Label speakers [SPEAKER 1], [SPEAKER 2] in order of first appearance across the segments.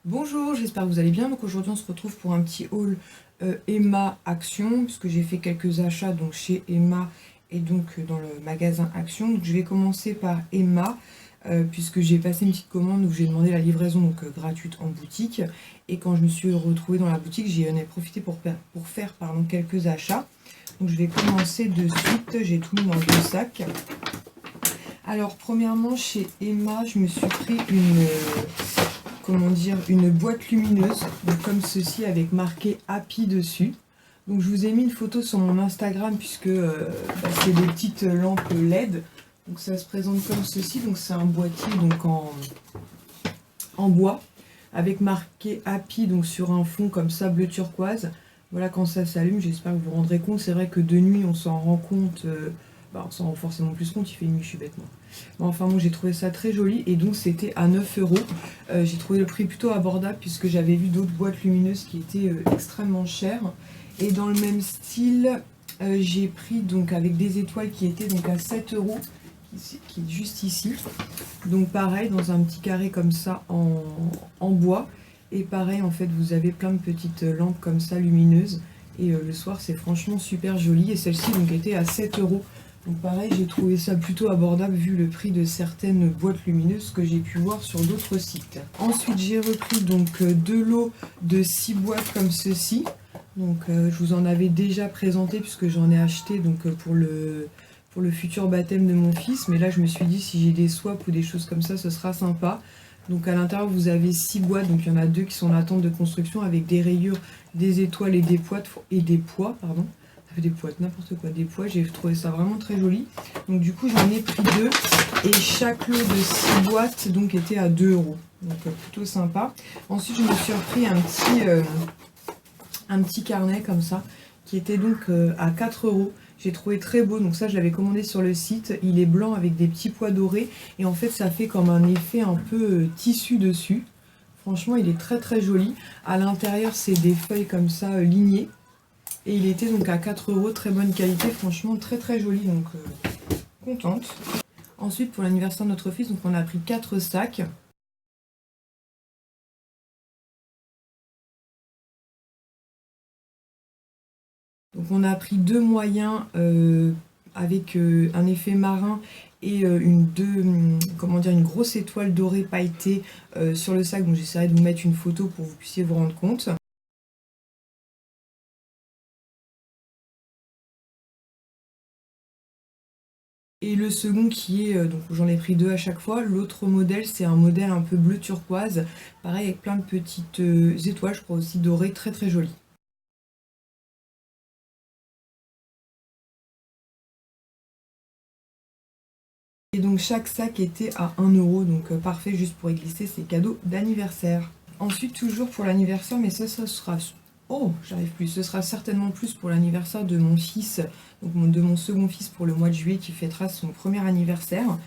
[SPEAKER 1] Bonjour, j'espère que vous allez bien. Donc aujourd'hui on se retrouve pour un petit haul Emma Action, puisque j'ai fait quelques achats donc chez Emma et donc dans le magasin Action. Donc je vais commencer par Emma, puisque j'ai passé une petite commande où j'ai demandé la livraison donc gratuite en boutique. Et quand je me suis retrouvée dans la boutique, j'en ai profité pour faire quelques achats. Donc je vais commencer de suite, j'ai tout mis dans deux sacs. Alors premièrement chez Emma, je me suis pris une boîte lumineuse, donc comme ceci avec marqué Happy dessus. Donc je vous ai mis une photo sur mon Instagram puisque c'est des petites lampes LED. Donc ça se présente comme ceci, donc c'est un boîtier donc en bois avec marqué Happy donc sur un fond comme ça bleu turquoise. Voilà quand ça s'allume, j'espère que vous vous rendrez compte. C'est vrai que de nuit on s'en rend compte, on s'en rend forcément plus compte, il fait nuit, je suis bête moi. Bon, enfin bon, j'ai trouvé ça très joli et donc c'était à 9 €. J'ai trouvé le prix plutôt abordable puisque j'avais vu d'autres boîtes lumineuses qui étaient extrêmement chères. Et dans le même style, j'ai pris donc avec des étoiles qui étaient donc à 7 €, qui est juste ici. Donc pareil, dans un petit carré comme ça en bois. Et pareil, en fait, vous avez plein de petites lampes comme ça lumineuses. Et le soir, c'est franchement super joli. Et celle-ci donc était à 7 €. Donc pareil, j'ai trouvé ça plutôt abordable vu le prix de certaines boîtes lumineuses que j'ai pu voir sur d'autres sites. Ensuite, j'ai repris donc deux lots de 6 boîtes comme ceci. Donc je vous en avais déjà présenté puisque j'en ai acheté donc pour le futur baptême de mon fils. Mais là, je me suis dit si j'ai des swaps ou des choses comme ça, ce sera sympa. Donc à l'intérieur, vous avez 6 boîtes. Donc il y en a 2 qui sont en attente de construction avec des rayures, des étoiles et des poids, pardon. Des poids, n'importe quoi, des poids, j'ai trouvé ça vraiment très joli. Donc du coup j'en ai pris 2 et chaque lot de 6 boîtes donc était à 2 €. Donc plutôt sympa. Ensuite je me suis repris un petit carnet comme ça qui était donc à 4 €. J'ai trouvé très beau, donc ça je l'avais commandé sur le site. Il est blanc avec des petits pois dorés et en fait ça fait comme un effet un peu tissu dessus. Franchement il est très très joli. À l'intérieur c'est des feuilles comme ça lignées. Et il était donc à 4 €, très bonne qualité, franchement très très joli, donc contente. Ensuite pour l'anniversaire de notre fils, donc on a pris 4 sacs. Donc on a pris 2 moyens avec un effet marin et une grosse étoile dorée pailletée sur le sac. Donc j'essaierai de vous mettre une photo pour que vous puissiez vous rendre compte. Et le second qui est, donc j'en ai pris 2 à chaque fois, l'autre modèle c'est un modèle un peu bleu turquoise, pareil avec plein de petites étoiles, je crois aussi dorées, très très joli. Et donc chaque sac était à 1 €, donc parfait juste pour y glisser ses cadeaux d'anniversaire. Ensuite toujours pour l'anniversaire, mais ça sera... Oh, j'arrive plus. Ce sera certainement plus pour l'anniversaire de mon fils, donc de mon second fils pour le mois de juillet qui fêtera son premier anniversaire.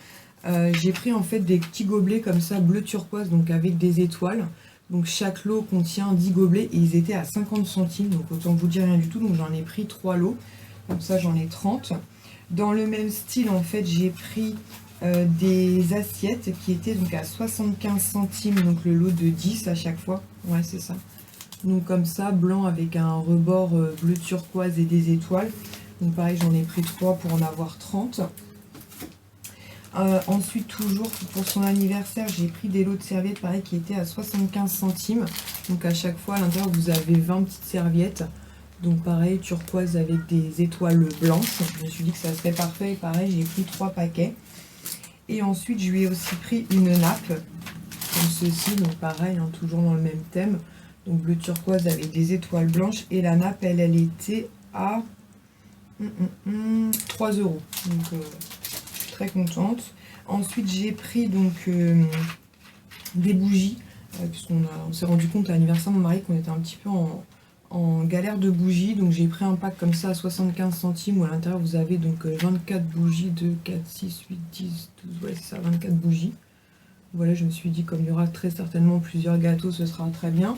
[SPEAKER 1] J'ai pris en fait des petits gobelets comme ça, bleu turquoise, donc avec des étoiles. Donc chaque lot contient 10 gobelets et ils étaient à 50 centimes, donc autant vous dire rien du tout. Donc j'en ai pris 3 lots, comme ça j'en ai 30. Dans le même style, en fait, j'ai pris des assiettes qui étaient donc à 75 centimes, donc le lot de 10 à chaque fois. Ouais, c'est ça. Donc comme ça, blanc avec un rebord bleu turquoise et des étoiles. Donc pareil, j'en ai pris 3 pour en avoir 30. Ensuite, toujours pour son anniversaire, j'ai pris des lots de serviettes, pareil, qui étaient à 75 centimes. Donc à chaque fois, à l'intérieur, vous avez 20 petites serviettes. Donc pareil, turquoise avec des étoiles blanches. Je me suis dit que ça serait parfait. Et pareil, j'ai pris 3 paquets. Et ensuite, je lui ai aussi pris une nappe, comme ceci. Donc pareil, hein, toujours dans le même thème. Donc bleu turquoise avec des étoiles blanches. Et la nappe, elle était à 3 €. Donc très contente. Ensuite, j'ai pris donc des bougies. Puisqu'on s'est rendu compte à l'anniversaire de mon mari qu'on était un petit peu en galère de bougies, donc j'ai pris un pack comme ça à 75 centimes où à l'intérieur vous avez donc 24 bougies, 2, 4, 6, 8, 10, 12, ouais c'est ça, 24 bougies. Voilà, je me suis dit comme il y aura très certainement plusieurs gâteaux, ce sera très bien.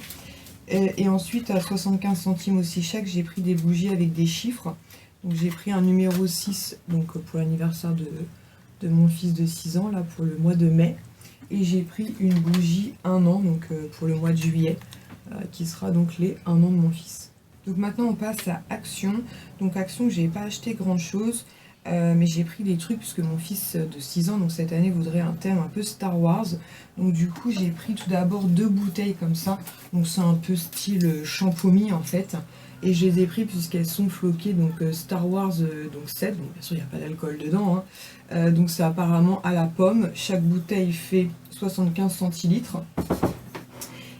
[SPEAKER 1] Et ensuite à 75 centimes aussi chaque, j'ai pris des bougies avec des chiffres. Donc j'ai pris un numéro 6 donc pour l'anniversaire de mon fils de 6 ans, là pour le mois de mai. Et j'ai pris une bougie 1 an, donc pour le mois de juillet, qui sera donc les 1 an de mon fils. Donc maintenant on passe à Action. Donc Action, j'ai pas acheté grand chose, mais j'ai pris des trucs puisque mon fils de 6 ans, donc cette année, voudrait un thème un peu Star Wars. Donc du coup j'ai pris tout d'abord 2 bouteilles comme ça, donc c'est un peu style champomis en fait. Et je les ai pris puisqu'elles sont floquées, donc Star Wars donc 7, donc bien sûr il n'y a pas d'alcool dedans, hein. Donc c'est apparemment à la pomme. Chaque bouteille fait 75 centilitres.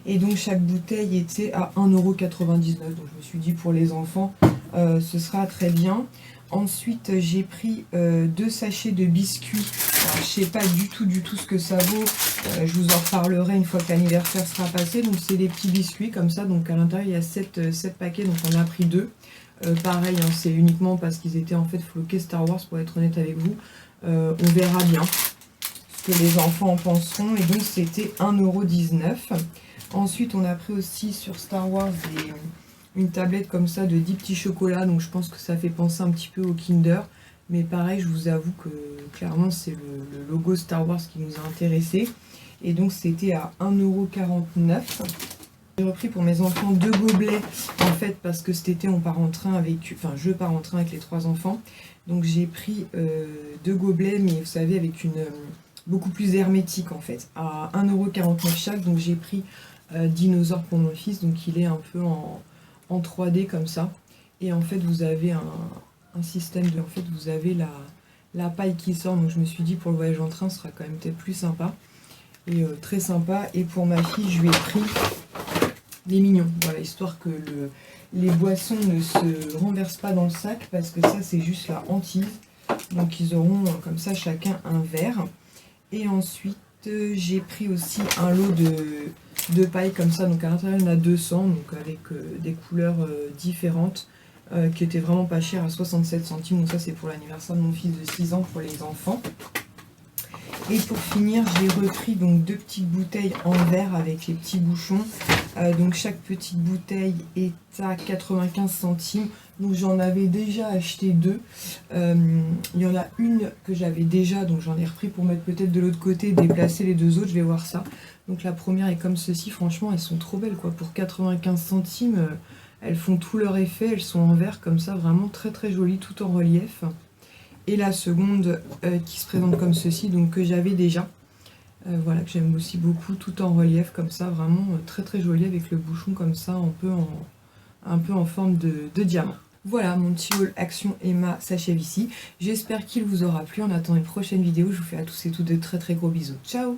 [SPEAKER 1] Et donc chaque bouteille était à 1,99 €. Donc je me suis dit pour les enfants, ce sera très bien. Ensuite j'ai pris 2 sachets de biscuits. Alors, je sais pas du tout ce que ça vaut. Je vous en reparlerai une fois que l'anniversaire sera passé. Donc c'est des petits biscuits comme ça. Donc à l'intérieur il y a 7 paquets. Donc on a pris 2. Pareil, hein, c'est uniquement parce qu'ils étaient en fait floqués Star Wars, pour être honnête avec vous. On verra bien ce que les enfants en penseront. Et donc c'était 1,19 €. Ensuite, on a pris aussi sur Star Wars une tablette comme ça de 10 petits chocolats. Donc je pense que ça fait penser un petit peu au Kinder. Mais pareil, je vous avoue que clairement, c'est le logo Star Wars qui nous a intéressés. Et donc c'était à 1,49 €. J'ai repris pour mes enfants 2 gobelets, en fait, parce que cet été, on part en train avec... Enfin, je pars en train avec les 3 enfants. Donc j'ai pris 2 gobelets, mais vous savez, avec une... beaucoup plus hermétique, en fait, à 1,49 € chaque. Donc j'ai pris... dinosaure pour mon fils, donc il est un peu en 3D comme ça, et en fait vous avez un système de, en fait vous avez la paille qui sort, donc je me suis dit pour le voyage en train ce sera quand même peut-être plus sympa, et très sympa. Et pour ma fille je lui ai pris des mignons, voilà, histoire que les boissons ne se renversent pas dans le sac, parce que ça c'est juste la hantise. Donc ils auront comme ça chacun un verre. Et ensuite j'ai pris aussi un lot de paille comme ça, donc à l'intérieur il y en a 200, donc avec des couleurs différentes, qui étaient vraiment pas chères, à 67 centimes. Donc ça c'est pour l'anniversaire de mon fils de 6 ans, pour les enfants. Et pour finir, j'ai repris donc 2 petites bouteilles en verre avec les petits bouchons. Donc chaque petite bouteille est à 95 centimes. Donc j'en avais déjà acheté 2. Il y en a une que j'avais déjà, donc j'en ai repris pour mettre peut-être de l'autre côté, déplacer les 2 autres, je vais voir ça. Donc la première est comme ceci, franchement elles sont trop belles quoi. Pour 95 centimes, elles font tout leur effet, elles sont en verre comme ça, vraiment très très jolies, tout en relief. Et la seconde qui se présente comme ceci, donc que j'avais déjà. Voilà, que j'aime aussi beaucoup, tout en relief comme ça, vraiment très très joli, avec le bouchon comme ça, un peu en forme de diamant. Voilà, mon petit haul Action Emma s'achève ici. J'espère qu'il vous aura plu. En attendant une prochaine vidéo, je vous fais à tous et toutes de très très gros bisous. Ciao!